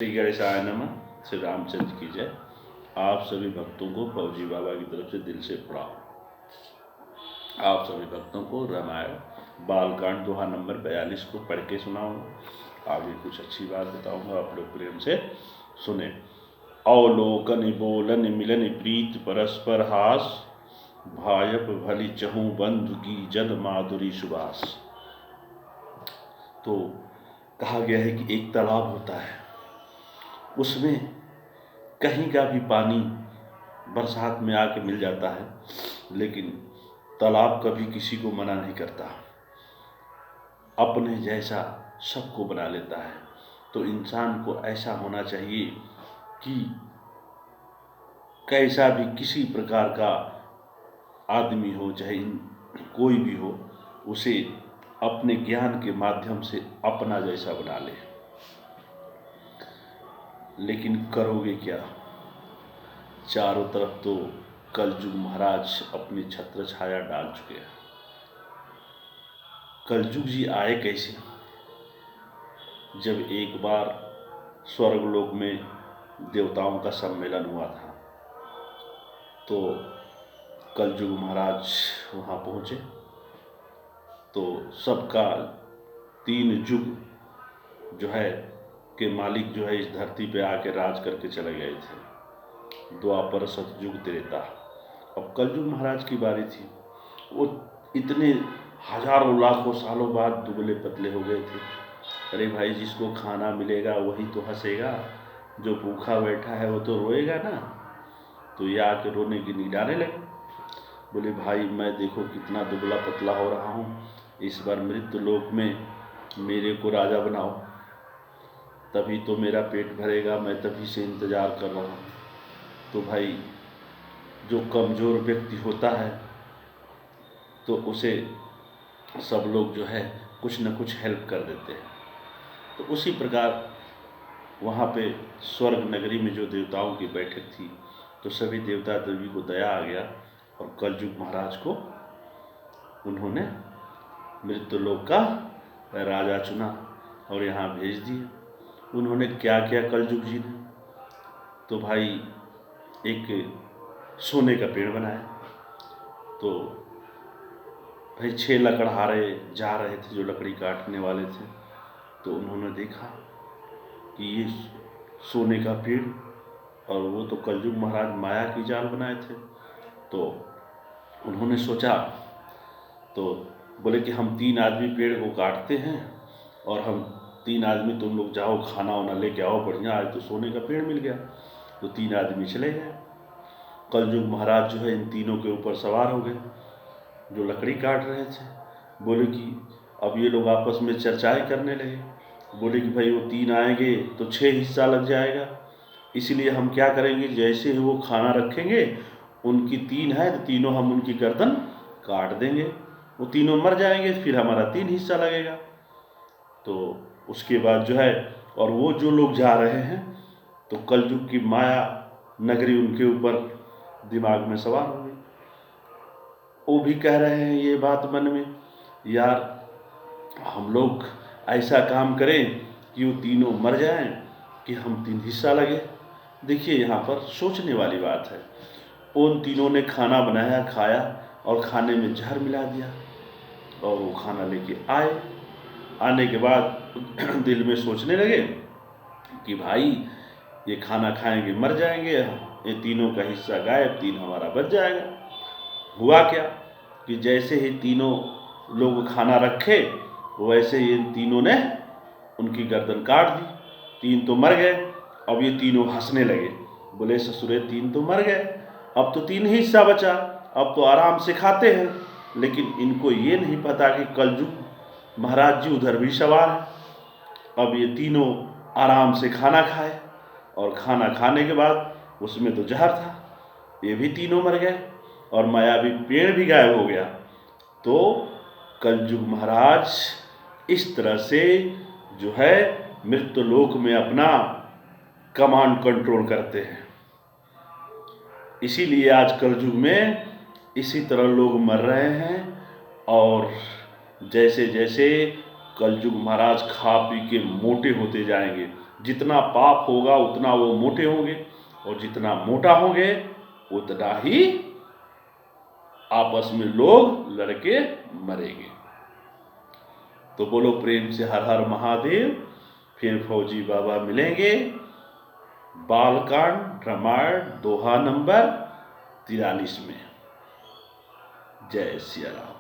श्री गणेशाय नमः। श्री रामचंद्र की जय। आप सभी भक्तों को फौजी बाबा की तरफ से दिल से प्रणाम। आप सभी भक्तों को रामायण बालकांड दोहा नंबर 42 को पढ़ के सुनाऊंगा। आगे कुछ अच्छी बात बताऊंगा, आप लोग प्रेम से सुने। अवलोकन बोलन मिलन प्रीत परस्पर हास, भायप भली चहु बंधु की जल माधुरी सुबास। तो कहा गया है कि एक तालाब होता है, उसमें कहीं का भी पानी बरसात में आके मिल जाता है, लेकिन तालाब कभी किसी को मना नहीं करता, अपने जैसा सबको बना लेता है। तो इंसान को ऐसा होना चाहिए कि कैसा भी किसी प्रकार का आदमी हो, चाहे कोई भी हो, उसे अपने ज्ञान के माध्यम से अपना जैसा बना ले। लेकिन करोगे क्या? चारों तरफ तो कलयुग महाराज अपनी छत्र छाया डाल चुके हैं। कलयुग जी आए कैसे? जब एक बार स्वर्गलोक में देवताओं का सम्मेलन हुआ था, तो कलयुग महाराज वहाँ पहुँचे, तो सबका 3 युग जो है के मालिक जो है इस धरती पे आके राज करके चले गए थे। द्वापर सतयुग त्रेता। अब कलयुग महाराज की बारी थी। वो इतने हजारों लाखों सालों बाद दुबले पतले हो गए थे। अरे भाई, जिसको खाना मिलेगा वही तो हंसेगा, जो भूखा बैठा है वो तो रोएगा ना। तो ये आके रोने की निडाने लगे। बोले भाई, मैं देखो कितना दुबला पतला हो रहा हूँ, इस बार मृत्यु लोक में मेरे को राजा बनाओ, तभी तो मेरा पेट भरेगा, मैं तभी से इंतज़ार कर रहा हूँ। तो भाई, जो कमज़ोर व्यक्ति होता है तो उसे सब लोग जो है कुछ न कुछ हेल्प कर देते हैं। तो उसी प्रकार वहाँ पे स्वर्ग नगरी में जो देवताओं की बैठक थी, तो सभी देवता देवी को दया आ गया और कलयुग महाराज को उन्होंने मृत्युलोक का राजा चुना और यहाँ भेज दिया। उन्होंने क्या किया कलयुग जी ने? तो भाई, एक सोने का पेड़ बनाया। तो भाई 6 लकड़हारे जा रहे थे जो लकड़ी काटने वाले थे, तो उन्होंने देखा कि ये सोने का पेड़, और वो तो कलयुग महाराज माया की जाल बनाए थे। तो उन्होंने सोचा, तो बोले कि हम 3 आदमी पेड़ को काटते हैं और हम 3 आदमी, तुम लोग जाओ खाना वाना लेके आओ बढ़िया, आज तो सोने का पेड़ मिल गया। तो 3 आदमी चले गए। कलयुग महाराज जो है इन तीनों के ऊपर सवार हो गए जो लकड़ी काट रहे थे। बोले कि अब ये लोग आपस में चर्चाएं करने लगे। बोले कि भाई, वो 3 आएंगे तो 6 हिस्सा लग जाएगा, इसलिए हम क्या करेंगे, जैसे ही वो खाना रखेंगे, उनकी 3 है तो तीनों हम उनकी गर्दन काट देंगे, वो तीनों मर जाएंगे, फिर हमारा 3 हिस्सा लगेगा। तो उसके बाद जो है, और वो जो लोग जा रहे हैं, तो कलयुग की माया नगरी उनके ऊपर दिमाग में सवार हो गई। वो भी कह रहे हैं ये बात मन में, यार हम लोग ऐसा काम करें कि वो तीनों मर जाएं कि हम 3 हिस्सा लगे। देखिए यहाँ पर सोचने वाली बात है। उन तीनों ने खाना बनाया, खाया और खाने में जहर मिला दिया, और वो खाना लेके आए। आने के बाद दिल में सोचने लगे कि भाई, ये खाना खाएंगे मर जाएंगे, ये तीनों का हिस्सा गायब, 3 हमारा बच जाएगा। हुआ क्या कि जैसे ही तीनों लोग खाना रखे, वैसे ही इन तीनों ने उनकी गर्दन काट दी। 3 तो मर गए। अब ये तीनों हंसने लगे। बोले ससुरे, 3 तो मर गए, अब तो 3 ही हिस्सा बचा, अब तो आराम से खाते हैं। लेकिन इनको ये नहीं पता कि कलयुग महाराज जी उधर भी सवार है। अब ये तीनों आराम से खाना खाए, और खाना खाने के बाद उसमें तो जहर था, ये भी तीनों मर गए, और मायावी पेड़ भी गायब हो गया। तो कलयुग महाराज इस तरह से जो है मृत्युलोक में अपना कमांड कंट्रोल करते हैं। इसीलिए आज कलयुग में इसी तरह लोग मर रहे हैं। और जैसे जैसे कलयुग महाराज खा पी के मोटे होते जाएंगे, जितना पाप होगा उतना वो मोटे होंगे, और जितना मोटा होंगे उतना ही आपस में लोग लड़के मरेंगे। तो बोलो प्रेम से हर हर महादेव। फिर फौजी बाबा मिलेंगे बालकांड रामायण दोहा नंबर 43 में। जय सिया राम।